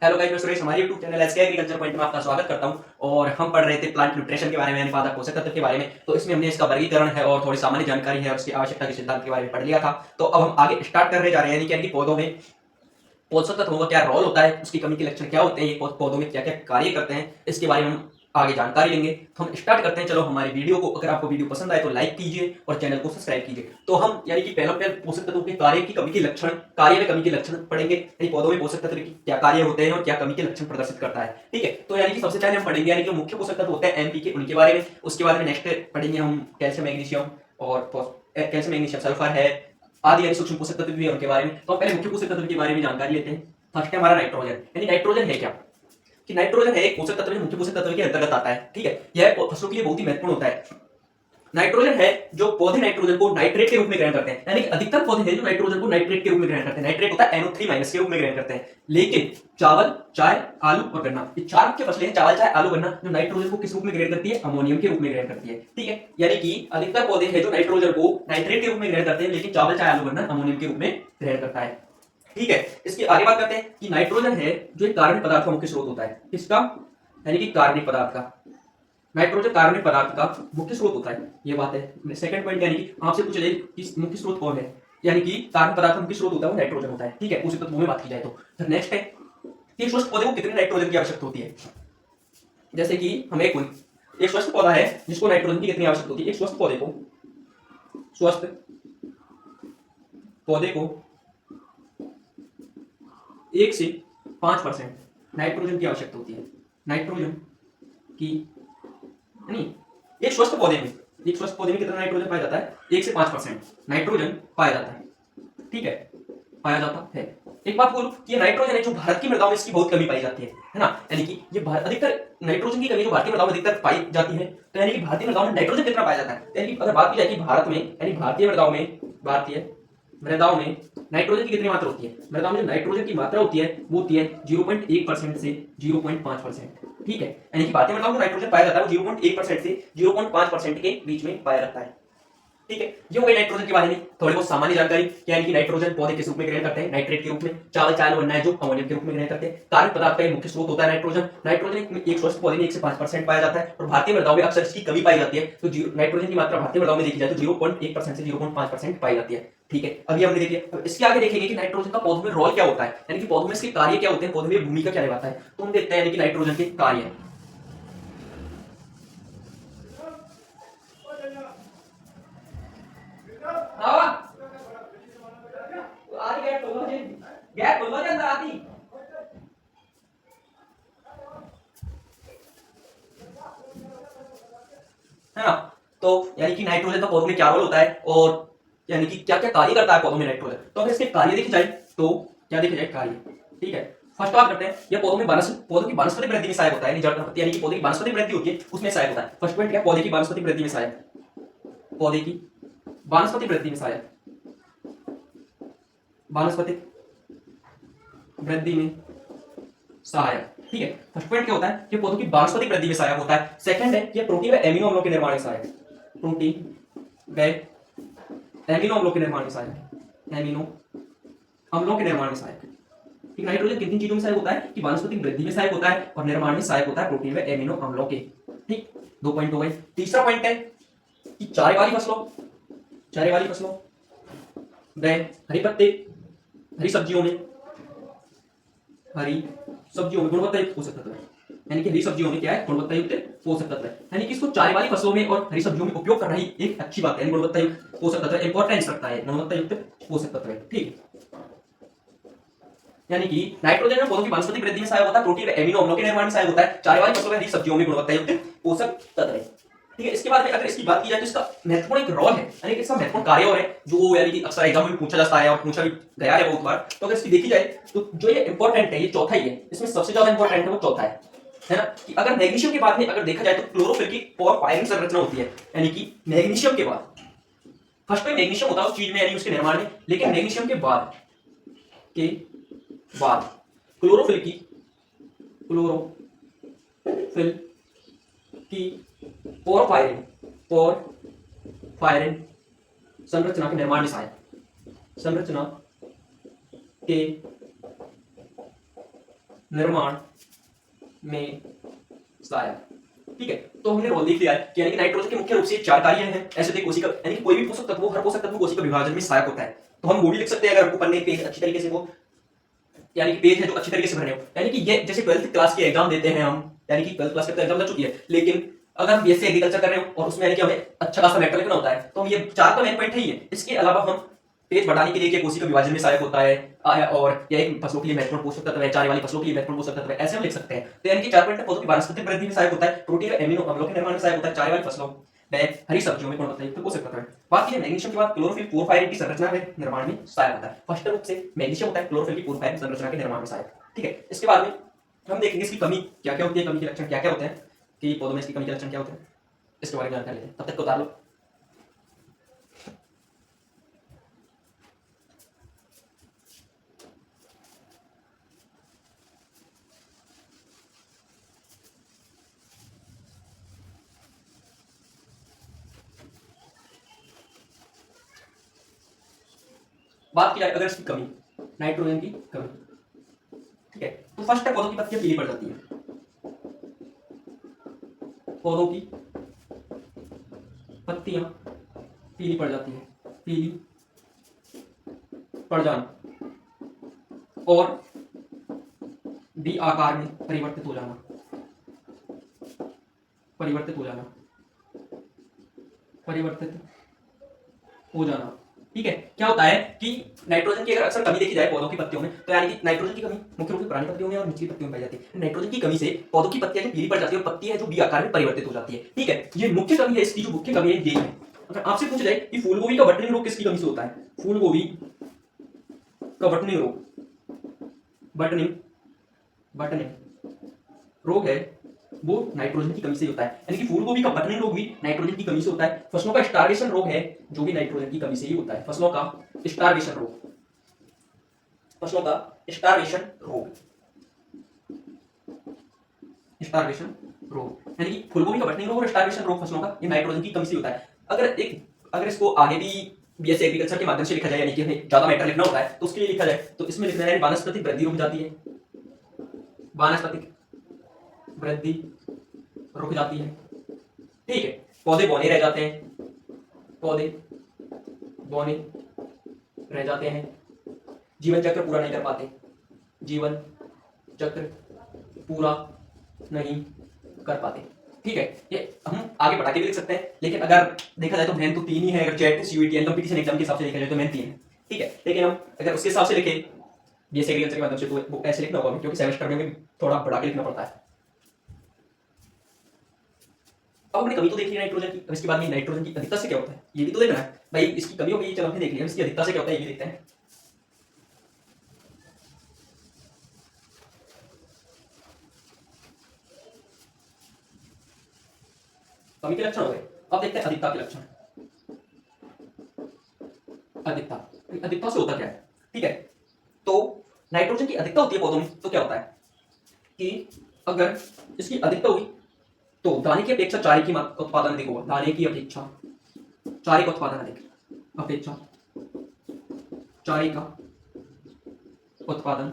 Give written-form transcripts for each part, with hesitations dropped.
Hello guys, मैं सुरेश हमारे YouTube channel SK agriculture point में आपका स्वागत करता हूं। और हम पढ़ रहे थे प्लांट न्यूट्रिशन के बारे में, यानी पादप पोषक तत्व के बारे में। तो इसमें हमने इसका वर्गीकरण है और थोड़ी सामान्य जानकारी है और उसकी आवश्यकता के सिद्धांत के बारे में पढ़ लिया था। तो अब हम आगे स्टार्ट करने जा रहे हैं, यानी कि पौधों में पोषक तत्वों का क्या रोल होता है, उसकी कमी के लक्षण क्या होते हैं, ये पौधों में क्या क्या कार्य करते हैं, इसके बारे में हम आगे जानकारी लेंगे। तो हम स्टार्ट करते हैं। चलो हमारे वीडियो को, अगर आपको वीडियो पसंद आए तो लाइक कीजिए और चैनल को सब्सक्राइब कीजिए। तो हम यानी कि पहले पोषक तत्वों के कार्य की कमी के लक्षण, कार्य में कमी के लक्षण पढ़ेंगे, यानी पौधों में पोषक तत्व की क्या कार्य होते हैं और क्या कमी के लक्षण प्रदर्शित करता है। ठीक है, तो यानी कि सबसे पहले हम पढ़ेंगे यानी कि मुख्य पोषक तत्व होते हैं एनपीके, उनके बारे में। उसके बाद में नेक्स्ट पढ़ेंगे हम कैल्शियम, मैग्नीशियम और कैल्शियम, मैग्नीशियम, सल्फर है आदि, यानी सूक्ष्म पोषक तत्व भी है उनके बारे में। तो हम पहले मुख्य पोषक तत्व के बारे में जानकारी लेते हैं। फर्स्ट है हमारा नाइट्रोजन। यानी नाइट्रोजन है क्या, कि नाइट्रोजन है एक पोषक तत्व, मुख्य पोषक तत्व के अंतर्गत आता है। ठीक है, यह फसलों के लिए बहुत ही महत्वपूर्ण होता है। नाइट्रोजन है जो पौधे नाइट्रोजन को नाइट्रेट के रूप में ग्रहण करते हैं, यानी कि अधिकतर पौधे हैं जो नाइट्रोजन को नाइट्रेट के रूप में ग्रहण करते हैं। नाइट्रेट होता है NO3- के रूप में ग्रहण करते हैं। लेकिन चावल, चाय, आलू और गन्ना, ये चार मुख्य फसलें हैं, चावल, चाय, आलू, गन्ना, जो नाइट्रोजन को किस रूप में ग्रहण करती है, अमोनियम के रूप में ग्रहण करती है। ठीक है, यानी कि अधिकतर पौधे हैं जो नाइट्रोजन को नाइट्रेट के रूप में ग्रहण करते हैं, लेकिन चावल, चाय, आलू, गन्ना अमोनियम के रूप में ग्रहण करता है। ठीक है, इसकी आगे बात करते हैं कि नाइट्रोजन है जो एक कार्बनिक पदार्थ का मुख्य स्रोत होता है। किसका, यानी कि कार्बनिक पदार्थ का। नाइट्रोजन कार्बनिक पदार्थ का मुख्य स्रोत होता है, ये बात है। सेकंड पॉइंट, यानी कि आपसे पूछ ले कि मुख्य स्रोत कौन है, यानी कि कार्बनिक पदार्थ का मुख्य स्रोत होता है वो नाइट्रोजन होता है। ठीक है, उसी तत्वों में बात की जाए तो नेक्स्ट है कि स्वस्थ पौधे को कितने नाइट्रोजन की आवश्यकता होती है। जैसे कि हमें एक स्वस्थ पौधा है जिसको नाइट्रोजन की कितनी आवश्यकता होती है। एक स्वस्थ पौधे को 1 से 5% नाइट्रोजन की आवश्यकता होती है। नाइट्रोजन की, नहीं, एक स्वस्थ पौधे में कितना नाइट्रोजन पाया जाता है, 1 से 5% नाइट्रोजन पाया जाता है। ठीक है, पाया जाता है। एक बात बोलूं कि ये नाइट्रोजन है जो भारत की मृदाओं में इसकी बहुत कमी पाई जाती है ना, यानी कि ये अधिकतर नाइट्रोजन की कमी जो भारतीय मृदाओं में अधिकतर पाई जाती है। तो यानी कि भारतीय मृदाओं में नाइट्रोजन कितना पाया जाता है, यानी कि अगर बात की जाए कि भारत में, यानी भारतीय मृदाओं में नाइट्रोजन की कितनी मात्रा होती है, मृदा में जो नाइट्रोजन की मात्रा होती है वो होती है 0.1% से 0.5%। ठीक है, यानी कि भारतीय मृदाओं में नाइट्रोजन पाया जाता है वो 0.1% से 0.5% के बीच में पाया जाता है। ठीक है, ये हो गई नाइट्रोजन के बारे में थोड़ी बहुत सामान्य जानकारी। यानी कि नाइट्रोजन पौधे किस रूप में ग्रहण करते हैं, नाइट्रेट के रूप में। चावल, चाय, बनना है जो अमोनियम के रूप में ग्रहण करते हैं। कार्बनिक पदार्थ का मुख्य स्रोत होता है नाइट्रोजन। नाइट्रोजन एक स्वस्थ पौधे में 1 से 5% पाया जाता है और भारतीय मृदाओं में अक्सर इसकी कमी पाई जाती है। तो नाइट्रोजन की मात्रा भारतीय मृदाओं में देखी जाए तो 0.1% से 0.5% पाई जाती है। ठीक है, अभी हमने देखिए, अब इसके आगे देखेंगे कि नाइट्रोजन का पौधों में रोल क्या होता है, यानी कि पौधों में इसके कार्य क्या होते हैं, पौधों में भूमिका क्या निभाता है। तो हम देखते हैं यानी कि नाइट्रोजन के कार्य। है ना, तो यानी कि नाइट्रोजन का पौधों में क्या रोल होता है और यानी कि क्या क्या कार्य करता है पौधों में नाइट्रोजन। तो अगर इसके कार्य देखी जाए तो क्या देखा जाए, कार्य। ठीक है, फर्स्ट बात करते हैं, यह पौधों की वानस्पतिक वृद्धि में सहायक होता है, यानी कि पौधे की वानस्पतिक वृद्धि होती है उसमें सहायक होता है। फर्स्ट पॉइंट क्या, पौधे की वानस्पतिक वृद्धि में सहायक, पौधे की वानस्पतिक वृद्धि में सहायक, वानस्पतिक वृद्धि में सहायक। ठीक है, फर्स्ट पॉइंट क्या होता है, ये पौधों की वानस्पतिक वृद्धि में सहायक होता है। सेकंड है, ये प्रोटीन व एमिनो अम्लों के निर्माण में सहायक, प्रोटीन व एमिनो अम्लों के निर्माण में सहायक, एमिनो अम्लों के निर्माण में सहायक। ठीक, नाइट्रोजन किन किन चीजों में सहायक होता है, कि वानस्पतिक वृद्धि में सहायक होता है और निर्माण में सहायक होता है प्रोटीन व एमिनो अम्लों के। ठीक, 2 पॉइंट हो गए। तीसरा पॉइंट है कि चारे वाली फसलों व हरी सब्जियों में गुणवत्तायुक्त पोषक तत्व है, यानी कि हरी सब्जियों में क्या है, गुणवत्तायुक्त पोषक तत्व है। यानी कि इसको चारे वाली फसलों में और हरी सब्जियों में उपयोग करना ही एक अच्छी बात है, गुणवत्तायुक्त पोषक तत्व इंपॉर्टेंस रखता है, गुणवत्तायुक्त पोषक तत्व है। ठीक, यानी कि नाइट्रोजन में पौधों की वानस्पतिक वृद्धि में सहायक होता है, प्रोटीन व एमिनो अम्लों के निर्माण में सहायक होता है, चारे वाली फसलों में हरी सब्जियों में गुणवत्तायुक्त पोषक तत्व है। ठीक है, इसके बाद में अगर इसकी बात की जाए तो इसका महत्वपूर्ण एक रोल है, यानी कि इसका महत्वपूर्ण कार्य और है जो यानी कि अक्सर एग्जाम में पूछा जाता है और पूछा भी गया है बहुत बार। तो अगर इसकी देखी जाए तो जो ये इंपॉर्टेंट है, ये चौथा ही है, इसमें सबसे ज्यादा इंपॉर्टेंट है वो चौथा है ना, कि अगर मैग्नीशियम के बाद में अगर देखा जाए तो क्लोरोफिल की पोरफायरिन संरचना होती है, यानी कि मैग्नीशियम के बाद, फर्स्ट में मैग्नीशियम होता है उस चीज में यानी उसके निर्माण में, लेकिन मैग्नीशियम के बाद क्लोरोफिल की पोरफायरिन संरचना के निर्माण में सहायक, संरचना के निर्माण में सहायक। ठीक है, तो हमने रोल लिख लिया है कि यानी कि नाइट्रोजन के मुख्य रूप से चार कार्य हैं। ऐसे थे कोशिका, यानी कि कोई भी पोषक तत्व, हर पोषक तत्व कोशिका विभाजन में सहायक होता है। तो हम वो भी लिख सकते हैं अगर आपको पढ़ने पेज अच्छी तरीके से वो, यानी कि पेज है जो अच्छी तरीके से भरने हो, यानी कि ये जैसे 12th क्लास के एग्जाम देते हैं हम, यानी कि 12th क्लास के तो एग्जाम लग चुकी है, लेकिन अगर हम बीएससी एग्रीकल्चर कर रहे हो और उसमें यानी कि हमें अच्छा खासा मैटर लिखना होता है, तो हम ये चार तो मेन पॉइंट है ही है। इसके अलावा हम पेज बढ़ाने के लिए कि कोशिका विभाजन में सहायक होता है और यह एक फसलों के लिए महत्वपूर्ण पोषक तत्व है, चारे वाली फसलों के लिए महत्वपूर्ण पोषक तत्व है, ऐसे हम लिख सकते हैं। तो यानी कि चार पॉइंट पौधों की वानस्पतिक वृद्धि में सहायक होता है, प्रोटीन और एमिनो अम्लों के निर्माण में सहायक होता है, चारे वाली फसलों में, हरी सब्जियों में गुणवत्ता युक्त पोषक तत्व है। बात की मैग्नीशियम के बाद क्लोरोफिल पोरफायरिन की संरचना में निर्माण में सहायक होता है। फर्स्ट रूप से मैग्नीशियम होता है क्लोरोफिल की पोरफायरिन संरचना के निर्माण में सहायक। ठीक है, इसके बाद में हम देखेंगे इसकी कमी क्या क्या होती है, कमी के लक्षण क्या क्या होते हैं, कि पौधों में इसकी कमी के लक्षण क्या होते हैं, इसके बारे में जानकारी लेते हैं। तब तक को उतार लो। बात की जाए अगर इसकी कमी, नाइट्रोजन की कमी, ठीक है, तो फर्स्ट है पौधों की पत्तियां पीली पड़ जाती है। पौधों की पत्तियां पीली पड़ जाती है, पीली पड़ जाना और डी आकार में परिवर्तित हो जाना, परिवर्तित हो जाना, परिवर्तित हो जाना। ठीक है, क्या होता है कि नाइट्रोजन की अगर अक्सर कमी देखी जाए पौधों की पत्तियों में, तो यानी कि नाइट्रोजन की कमी मुख्य रूप से पुरानी पत्तियों में और निचली पत्तियों में पाई जाती है। नाइट्रोजन की कमी से पौधों की पत्तियां जो पीली पड़ जाती है और पत्ती है जो बी आकार में परिवर्तित हो जाती है। ठीक है, ये मुख्य कमी है, इसकी जो मुख्य कमी है ये है। अगर आपसे पूछा जाए कि फूलगोभी का बटनिंग रोग किसकी कमी से होता है, फूलगोभी का बटनिंग रोग, बटनिंग बटनिंग रोग है वो नाइट्रोजन की कमी से होता है। यानी कि फूलगोभी का बटनिंग रोग भी नाइट्रोजन की कमी से होता है। फसलों का स्टार्वेशन रोग है जो भी नाइट्रोजन की कमी से ही होता है। फसलों का स्टार्वेशन रोग, फसलों का स्टार्वेशन रोग, स्टार्वेशन रोग, यानी कि फूलगोभी का बटनिंग रोग और स्टार्वेशन रोग फसलों का ये नाइट्रोजन की कमी से होता है। अगर इसको आगे भी बीएससी एग्रीकल्चर के माध्यम से लिखा जाए, यानी कि हमें ज्यादा मैटर लिखना होता है, तो उसके लिए लिखा जाए तो इसमें लिखना है वानस्पतिक वृद्धि रुक जाती है, वानस्पतिक वृद्धि रुक जाती है। ठीक है, पौधे बौने रह जाते हैं, पौधे बौने रह जाते हैं, जीवन चक्र पूरा नहीं कर पाते, जीवन चक्र पूरा नहीं कर पाते। ठीक है, ये हम आगे बढ़ा के भी लिख सकते हैं, लेकिन अगर देखा जाए तो मेन तो तीन ही है। अगर jet CUET and competition exam के हिसाब से देखा जाए तो मेन तीन है। ठीक है, लेकिन हम अगर उसके हिसाब से लिखे बीएससी एग्रीकल्चर के माध्यम से, तो वो ऐसे लिखना होगा क्योंकि सेमेस्टर में भी थोड़ा बढ़ा के लिखना पड़ता है। अब हमने कमी तो देख ली नाइट्रोजन की, अब इसके बाद में नाइट्रोजन की अधिकता से क्या होता है ये भी तो देखना है भाई। इसकी कमी हो गई, चलो हमने देख लिया, इसकी अधिकता से क्या होता है ये भी देखते हैं। कमी के लक्षण हो गए, अब देखते हैं अधिकता के लक्षण। अधिकता, अधिकता से होता क्या है? ठीक है, तो नाइट्रोजन की अधिकता होती है पौधों में, तो क्या होता है कि अगर इसकी अधिकता हुई तो दाने की अपेक्षा चारे की उत्पादन अधिक होगा। दाने की अपेक्षा चारे का उत्पादन अधिक, अपेक्षा चारे का उत्पादन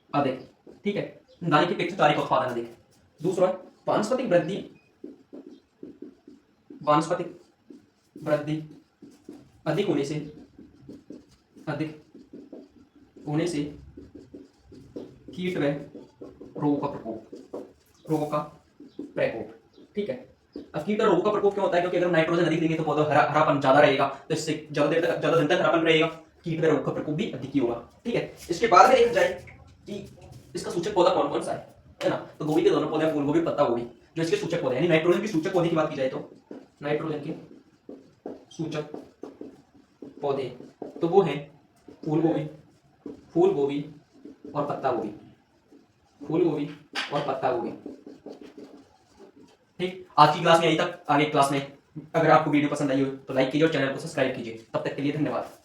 अधिक। ठीक है, दाने की अपेक्षा चारे का उत्पादन अधिक। दूसरा वानस्पतिक वृद्धि, वानस्पतिक वृद्धि अधिक होने से, अधिक होने से कीट व रोगों का प्रकोप, रोगों का प्रकोप। ठीक है, अब कीट और रोगों का प्रकोप क्यों होता है? क्योंकि अगर नाइट्रोजन अधिक देंगे तो पौधा हरापन ज्यादा रहेगा, तो इससे ज्यादा देर तक, ज्यादा दिन तक हरापन रहेगा, कीट व रोग का प्रकोप भी अधिक ही होगा। ठीक है, इसके बाद में देखा जाए कि इसका सूचक पौधा कौन कौन सा है ना, तो गोभी के दोनों पौधे, फूलगोभी, पत्ता गोभी, जो इसके सूचक पौधे यानी नाइट्रोजन की सूचक पौधे की बात की जाए तो नाइट्रोजन के सूचक पौधे तो वो हैं फूलगोभी, फूलगोभी और पत्ता गोभी, फूलगोभी और पत्ता गोभी। ठीक, आज की क्लास में यहीं तक। आगे क्लास में अगर आपको वीडियो पसंद आई हो तो लाइक कीजिए और चैनल को सब्सक्राइब कीजिए। तब तक के लिए धन्यवाद।